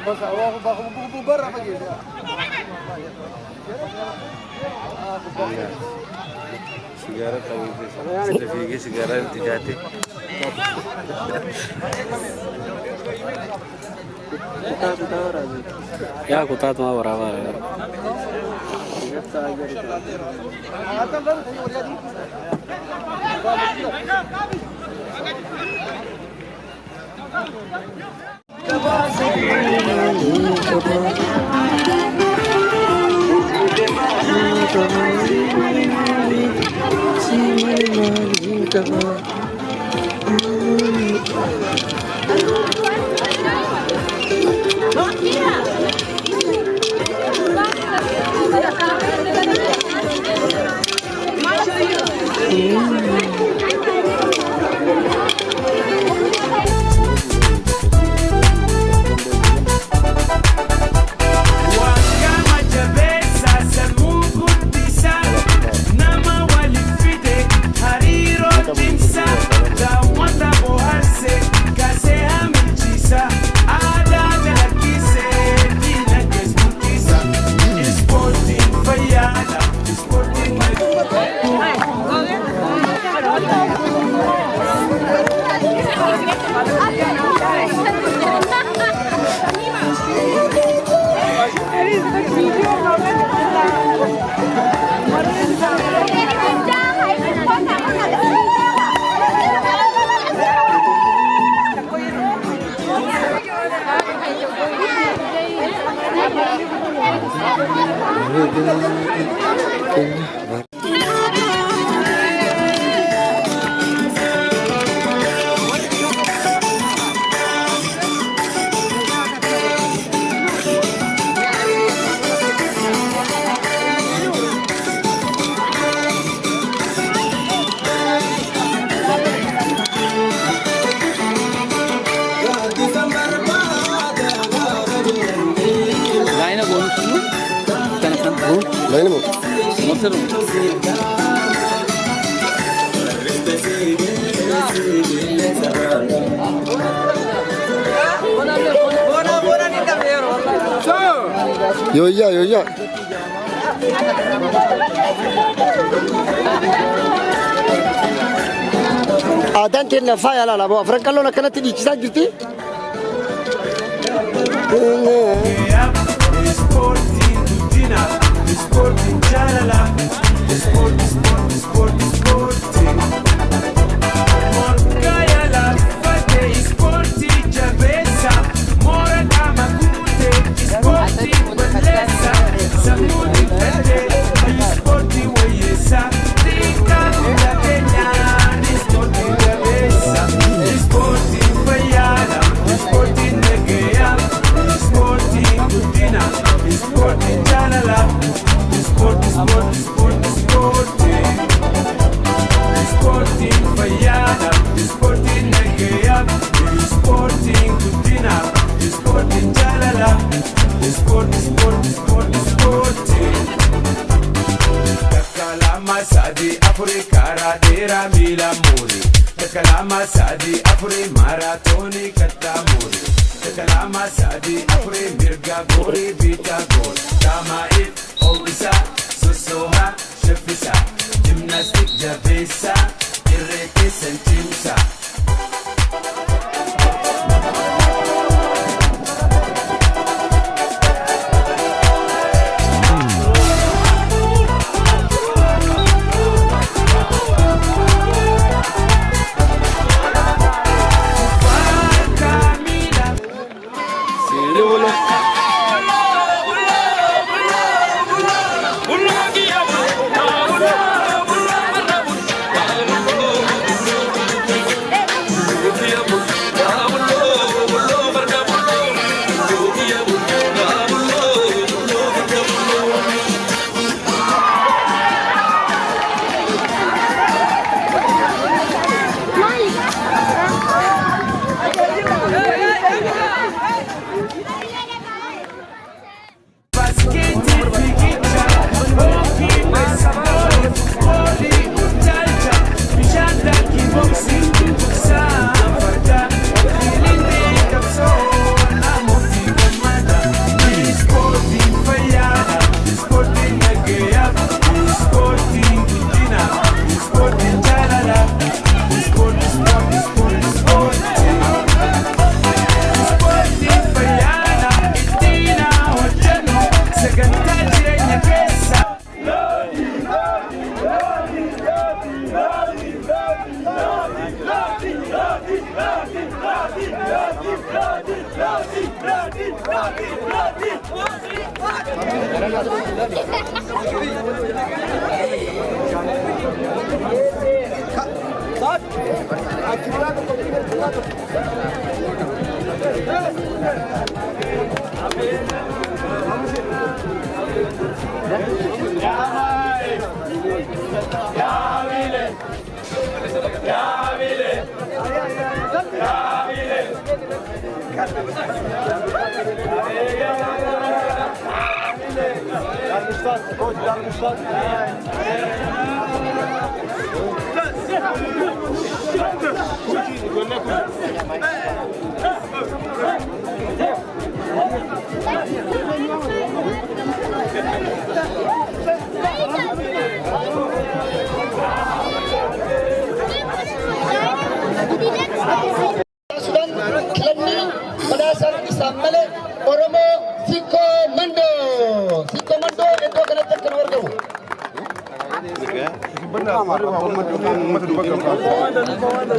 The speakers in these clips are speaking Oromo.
بس هو برا حقيقي سيجارة طويلة رفيقي سيجارة انتجاتي يا كتات ما برابر يويا يويا آدان تين فايا لا لا بو أفرنك لو نكنا تدي كذا جرتي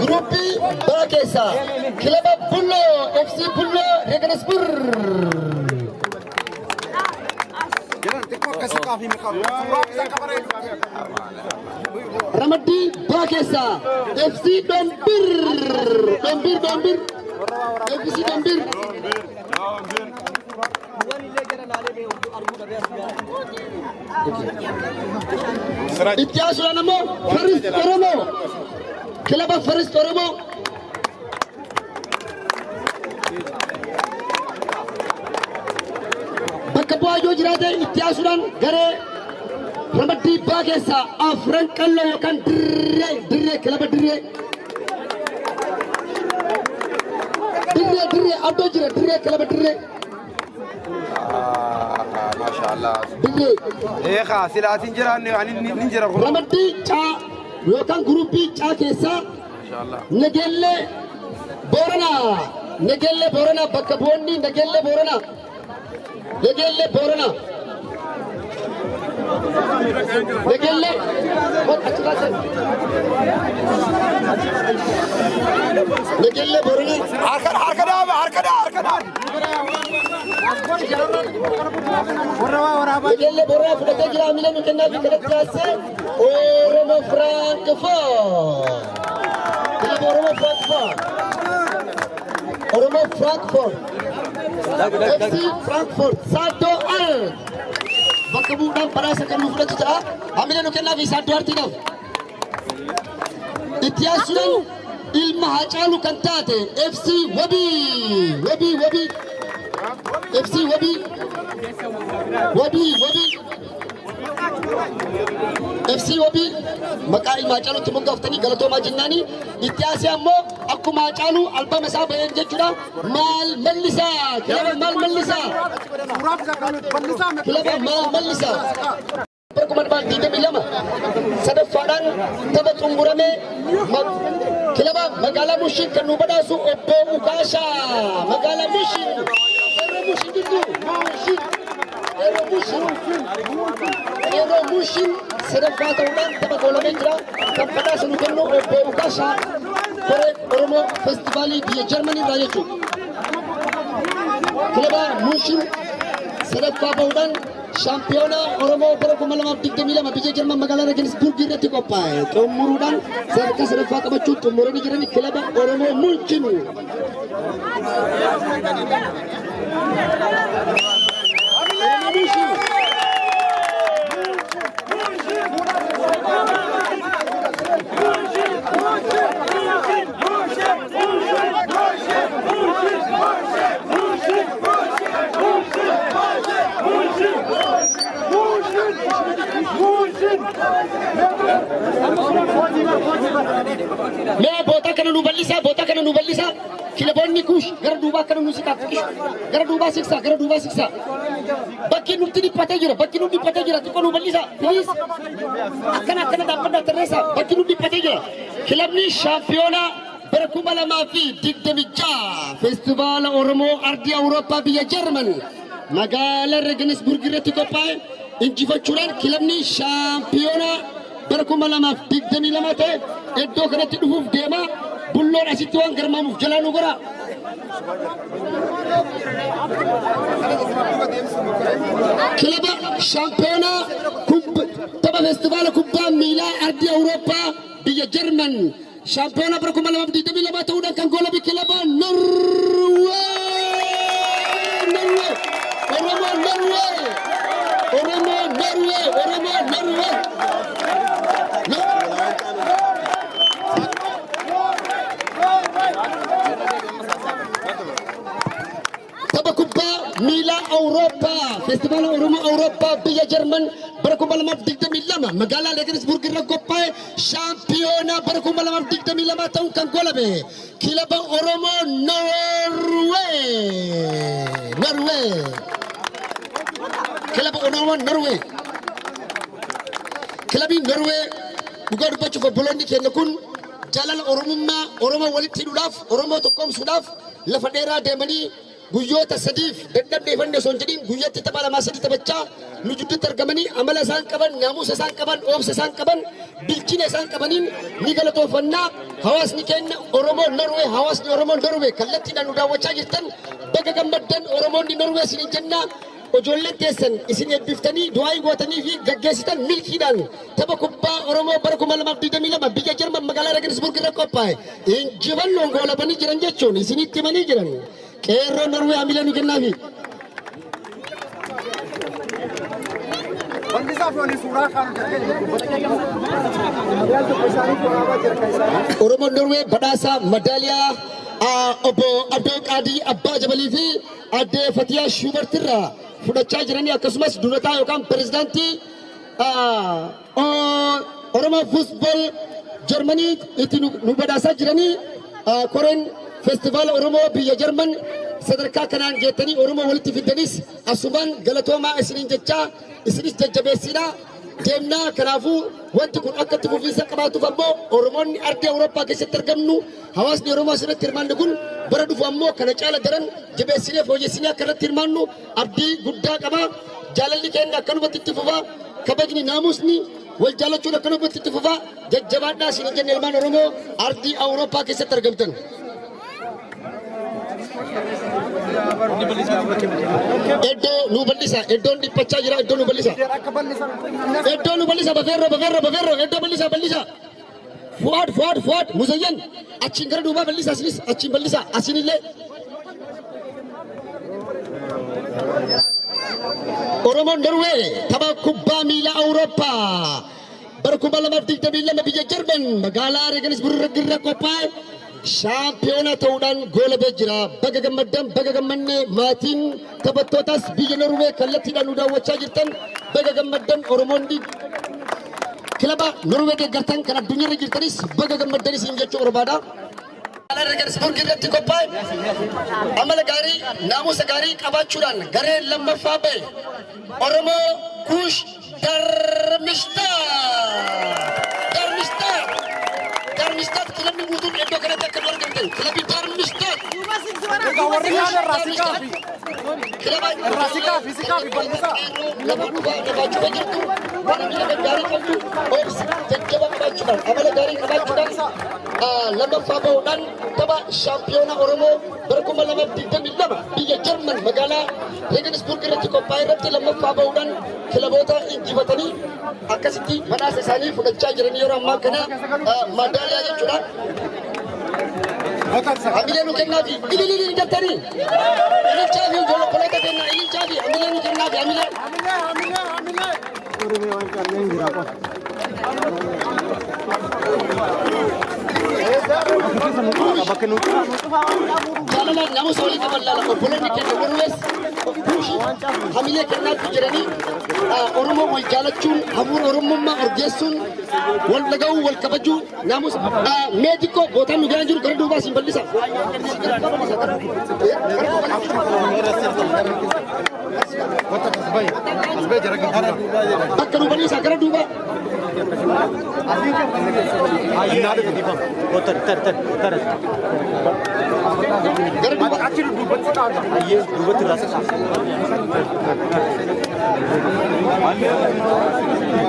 Grupi Bakesa, Kilaba Pullo, FC Pullo, Regensburg. Ramadi Bakesa, FC Dombir, FC Dombir. Ityasu Namo, Faris Oromo, Kilaba Faris Oromo. Bakabwa Jojirade, Ityasuran, Gare, Ramadi Bagesa, Afran Kallo, Kan Dire, Kilaba Dire, Adojira, Dire, Kilaba Dire. ما شاء الله ايه خلاص لا تنجر يعني ننجر رمتي تا وكان جروبي تا كيسا ما شاء الله نجلة بورنا بكبوني نجلة بورنا نجلة بورنا نجلة بورنا فلتة جرا ميلان وكنا في كذا كلاسة أورمو فرانكفورت FC Frankfurt Sado Al Bakabudan pada sekan nufla cita amila nukenna vi Sado Artinov Ityasunan ilma hacalu kantate FC Wabi FC FC Wabi maka ilma hacalu tumugaftani galatoma jinnani Ityasi ammo akkuma hacalu alba masa bayan jechuudha mal mallisa kilaba mal mallisa perkuman bal tiga bilama sadaffadan taba tsungurame kilaba magala mushin kanu badasu obbo ukasha magala mushin ero mushin sadaffadan taba golame jira kan badasu kanu obbo ukasha kore oromo festivali di Germany rayechu kilaba mushin sadaffadan Championa Oromo Perkumalam Abdi Milam Abdi Jerman Magala Regensburg irratti qophaa'e xumuruudhaan sadarkaa sadaffaa qabachuun xumuranii jiran kilaba Oromoo Mulchin मैं बोता करने नुबलिसा kilabonni kush gara duba kana musika gara duba siksa bakki nutti dippatee jira tikko nu bal'isa please akkana dabbadda tarreessa bakki nu dippatee jira kilabni shaampiyoona bara 2026 feestivaala Oromoo ardii Awurooppaa biyya Jarman magaalaa Regensburg irratti qophaa'e injifachuudhaan kilabni shaampiyoona bara 2022 ta'e iddoo kanatti dhufuuf deema bulloon asitti waan garmaamuuf jalaa nu gora kilaba shaampiyoona tapha feestivaala kubbaa miilaa ardii Awurooppaa biyya Jarman shaampiyoona bara 2022 ta'uudhaan kan goolabe kilaba Norwee. Tapha kubbaa miilaa Awurooppaa feestivaala Oromoo Awurooppaa biyya Jarman bara 2022 magaalaa Regensburg irra qophaa'e shaampiyoona bara 2022 ta'uun kan goolabe kilaba Oromoo Norwee. Kilaba Oromoo Norwee. Kilabii Norwee dhugaa dubbachuuf obboloonni keenya kun jaalala Oromummaa Oromoo walitti hidhuudhaaf Oromoo tokkoomsuudhaaf lafa dheeraa deemanii guyyoota sadiif dadhabdeeffannee osoo hin jedhiin guyyaatti tapha lamaa sadii taphachaa nu jidduutti argamanii amala isaan qaban naamusa isaan qaban oomsa isaan qaban bilchina isaan qabaniin ni galatoofannaa hawaasni keenya Oromoo Norwee hawaasni Oromoo Norwee kallattiidhaan nu daawwachaa jirtan baga gammaddan Oromoonni Norwee isiniin jennaa. Ijoolleen teessan isin eebbiftanii du'aa gootanii fi gaggeessitan milkiidhaan tapha kubbaa Oromoo bara 2022 biyya Jarman magaalaa Regensburg irra qophaa'e injifannoon goolabanii jiran jechuun isinitti himanii jiran qeerroo Norwee hamilee nu kennaafi. Oromoo Norwee badhaasaa madaaliyaa obbo Abdoo Qaadii Abbaa Jabalii fi adde Fatiyaa Shuubartirraa fudhachaa jiranii akkasumas durataa yookaan pirezidaantii Oromoo Fuusbool Jarmanii itti nu badhaasaa jiranii koreen feestivaala Oromoo biyya Jarman sadarkaa kanaan geettanii Oromoo walitti fidanis asumaan galatoomaa isiniin jechaa isinis jajjabeessinaa deemnaa kanaafuu wanti kun akka itti fufiinsa qabaatuuf ammoo Oromoonni ardii Awurooppaa keessatti argamnu hawaasni Oromoo asirratti hirmaanne kun bara dhufu ammoo kana caala daran jabeessinee fooyyessinee akka irratti hirmaannu abdii guddaa qaba. Jaalalli keenya akkanumatti itti fufaa kabajni naamusni wal jaalachuun akkanumatti itti fufaa jajjabaadhaa isin jenne ilmaan Oromoo ardii Awurooppaa keessatti argamtan. Iddoo nu bal'isa iddoon dhiphachaa jira iddoo nu bal'isa baferro iddoo bal'isa Fuad Muzayyan achiin gara duubaa bal'isa asinis achiin bal'isa asinillee Oromoon Norwee tapha kubbaa miilaa Awurooppaa bara 2022 biyya Jarman magaalaa Regensburg irra qophaa'e shaampiyoona ta'uudhaan goolabee jira. Baga gammaddan baga gammanne maatiin taphattootas biyya Norwee kallattiidhaan nu daawwachaa jirtan baga gammaddan Oromoonni kilaba Norwee deeggartan kan addunyaarra jirtanis baga gammaddanis hin jechuu barbaada. Magaalaa Regensburg irratti qophaa'e amala gaarii naamusa gaarii qabaachuudhaan garee lammaffaa ba'e Oromoo Kuush Darmstadt kilabni guutuun iddoo kanatti akka nu argamtan kilabii Darmstadt lama dhufaa qabaachuu jirtu waan miidhaga gaarii qabdu oomsi jajjaba qabaachuudhaan amala gaarii qabaachuudhaan lammaffaa bahuudhaan tapha shaampiyoona Oromoo bara 2022 biyya Jarman magaalaa Regensburg irratti qophaa'e irratti lammaffaa bahuudhaan kilaboota injifatanii akkasitti badhaasa isaanii fudhachaa jiran yeroo ammaa kana madaaliyaa jechuudha. Hamilee nu kennaafi ililii dattanii ililchaa fi obboloota keenya ililchaa fi hamilee nu kennaafi hamilee. Jalalaan namoota walii qaban laala obboloonni keenya Norwees hamilee kennaafi jiranii Oromoo wal jaalachuun hafuura Oromummaa urgeessuun wal dhaga'uu wal kabajuu naamusa meedikoo gootaan nu gahaa jiru gara duubaa siin bal'isa. Bakka nu bal'isa gara duubaa.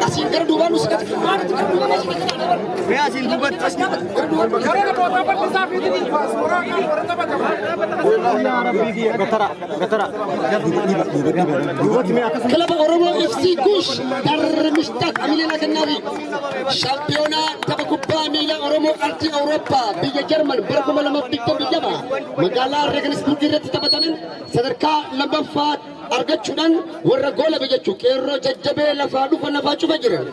Asin gara duubaa duuba nu siqatu. Gara duuba maashii kana. Re'aasin dubbatti. Kilaba Oromoo FC Gush Darmishtat Amileen Akannaafi shaampiyoonaa tapha kubbaa miilaa Oromoo Ardii Awurooppaa biyya Jarman bara 2022 magaalaa Regensburg irratti taphataman sadarkaa lammaffaa argachuudhaan warra goola jechuu qeerroo jajjabee lafaa dhufa lafaa cufa jiran.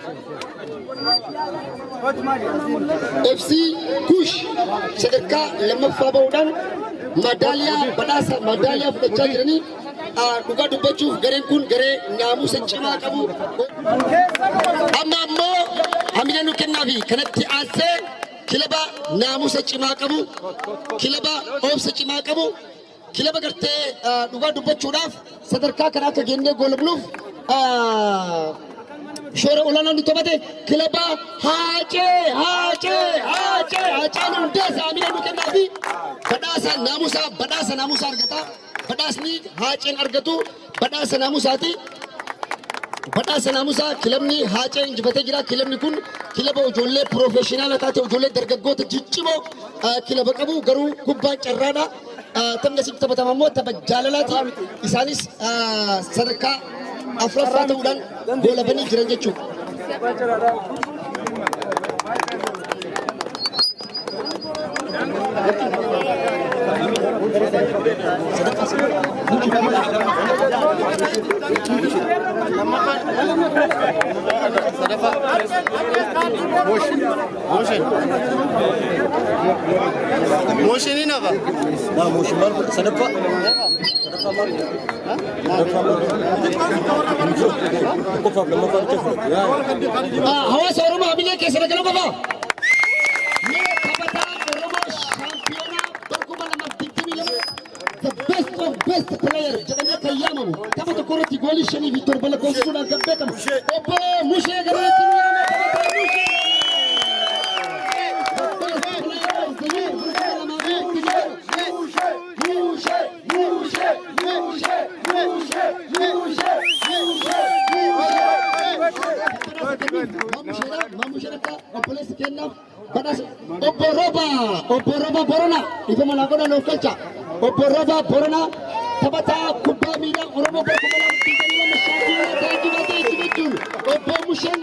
FC Gush sadarkaa lammaffaa bahuudhaan madaaliyaa fudhachaa jiranii dhugaa dubbachuuf gareen kun garee naamusa cimaa qabu. Amma ammoo hamina nu kennaafi kanatti aansee kilaba naamusa cimaa qabu, kilaba obsa cimaa qabu, kilaba gartee dhugaa dubbachuudhaaf sadarkaa kana akka gennee goolabnuuf shoora olaanaa nu taphate kilaba Haacaaluu Hundeessaa hamina nu kennaafi badhaasa naamusa argata. Badhaasni Haaceen argatu badhaasa naamusaati. Badhaasa naamusaa kilabni Haaceen injifatee jira. Kilabni kun kilaba ijoollee piroofeeshinaala taate ijoollee dargaggoota jijjimoo kilaba qabu garuu kubbaan carraadha. Taphni asitti taphatama immoo tapha jaalalaati. Isaanis sadarkaa afuraffaa ta'uudhaan goolabanii jiran jechuudha. Motion ini apa? Nah, motion baru sedapa. Hawaasa Oromoo Amilee keessa galuu qaba. Best player jedhamee kan yaamamu tapha tokko irratti goolii 5 fi 7 lakkoofsisuudhaan kan beekamu obbo Mushee Garaatti nu obbo Roba Borona ifa malaagoodhaan of galcha. Obbo Roba Borona taphataa kubbaa miilaa Oromoo bara 2022 shaampiyoonaa ta'ee jechuun obbo Musheen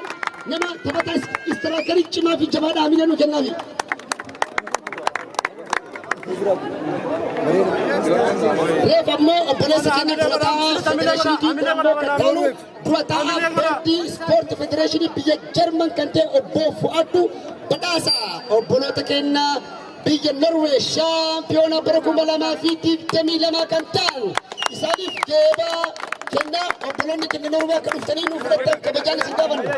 nama taphataa istiraakarii cimaa fi jabaadha hamina nu kennaafi. Reef ammoo obboleessa keenya durataa federeeshinii Oromoo kan ta'u durataa boordii ispoortii federeeshinii biyya Jarman kan ta'e obbo Fu'aaddu badhaasa obboloota keenya biyya Norwee shaampiyoona bara 2022 kan ta'an isaaniif geebaa kennaa obboloonni keenya Norwee akka dhuftanii nuuf fudhatan kabajaan isin gaafannu.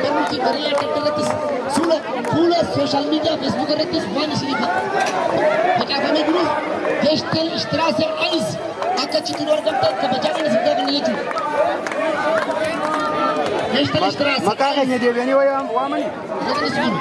barumsi bari'ee irrattis fuula sooshaal miidiyaa feesbuuk irrattis waan isinii facaafamee jiruuf geeshtel ishtiraasee ayis akka achitti nu argamtan kabajaadhaan isin gaafanne jechuudha. Geeshtel ishtiraasee Maqaa keenya deebi'anii waamani. ayis.